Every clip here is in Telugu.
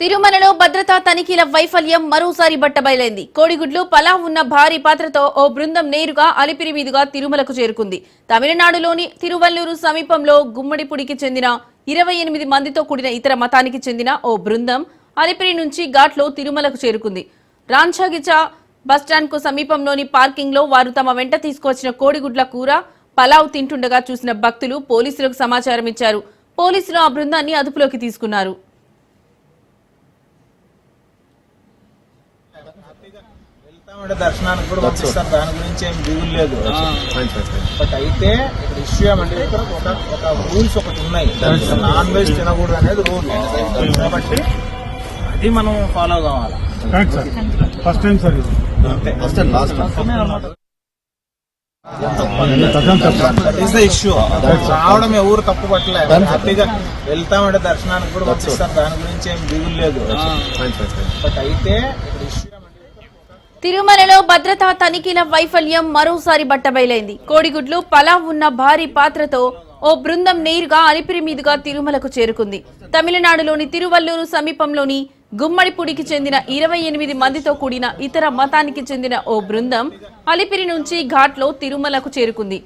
తిరుమలలో భద్రతా తనిఖీల వైఫల్యం మరోసారి బట్టబయలైంది. కోడిగుడ్లు పలావ్ ఉన్న భారీ పాత్రతో ఓ బృందం నేరుగా అలిపిరి మీదుగా తిరుమలకు చేరుకుంది. తమిళనాడులోని తిరువల్లూరు సమీపంలో గుమ్మడిపుడికి చెందిన 28 మందితో కూడిన ఇతర మతానికి చెందిన ఓ బృందం అలిపిరి నుంచి ఘాట్లో తిరుమలకు చేరుకుంది. రాంచాగిచా బస్టాండ్ కు సమీపంలోని పార్కింగ్ లో వారు తమ వెంట తీసుకువచ్చిన కోడిగుడ్ల కూర పలావ్ తింటుండగా చూసిన భక్తులు పోలీసులకు సమాచారం ఇచ్చారు. పోలీసులు ఆ బృందాన్ని అదుపులోకి తీసుకున్నారు. దర్శనానికి కూడా పంపిస్తారు, దాని గురించి ఏం దిగులు లేదు. బట్ అయితే ఇక్కడ ఇష్యూ ఏమంటే ఇక్కడ ఒక రూల్స్ ఒకటి ఉన్నాయి, నాన్ వెజ్ తినకూడదు అనేది రూల్. కాబట్టి అది మనం ఫాలో కావాలి. ఇష్యూ రావడం ఎవరు తప్పు పట్టలేదు. హ్యాపీగా వెళ్తామంటే దర్శనానికి కూడా పంపిస్తారు, దాని గురించి ఏం దిగులు లేదు. బట్ అయితే ఇక్కడ ఇష్యూ తిరుమలలో భద్రతా తనిఖీల వైఫల్యం మరోసారి బట్టబయలైంది. కోడిగుడ్లు పలావ్ ఉన్న భారీ పాత్రతో ఓ బృందం నేరుగా అలిపిరి మీదుగా తిరుమలకు చేరుకుంది. తమిళనాడులోని తిరువల్లూరు సమీపంలోని గుమ్మడిపుడికి చెందిన 28 మందితో కూడిన ఇతర మతానికి చెందిన ఓ బృందం అలిపిరి నుంచి ఘాట్లో తిరుమలకు చేరుకుంది.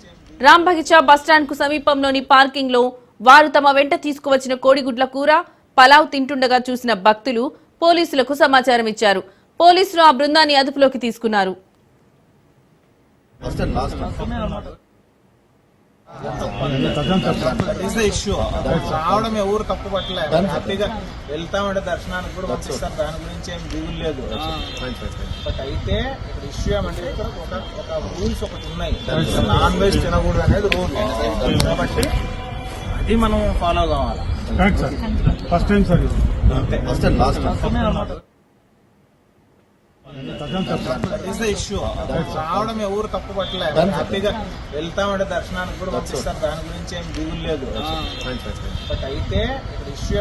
రాంబగిచా బస్టాండ్ కు సమీపంలోని పార్కింగ్ లో వారు తమ వెంట తీసుకువచ్చిన కోడిగుడ్ల కూర పలావ్ తింటుండగా చూసిన భక్తులు పోలీసులకు సమాచారం ఇచ్చారు. పోలీసులు ఆ బృందాన్ని అదుపులోకి తీసుకున్నారు. ఇష్యూ రావడం ఎవరు తప్పు పట్టలేదు. హ్యాపీగా వెళ్తామంటే దర్శనానికి కూడా పంపిస్తారు, దాని గురించి ఏం దిగులు లేదు. బట్ అయితే ఇక్కడ ఇష్యూ ఏమంటే ఇక్కడ ఒక రూల్స్ ఒకటి ఉన్నాయి, నాన్ వెజ్ తినకూడదు అనేది రూల్. కాబట్టి అది మనం ఫాలో కావాలి. ఇష్యూ రావడం ఎవరు తప్పు పట్టలేదు. హ్యాపీగా వెళ్తామంటే దర్శనానికి కూడా పంపిస్తారు, దాని గురించి ఏం దిగులు లేదు. బట్ అయితే ఇక్కడ ఇష్యూ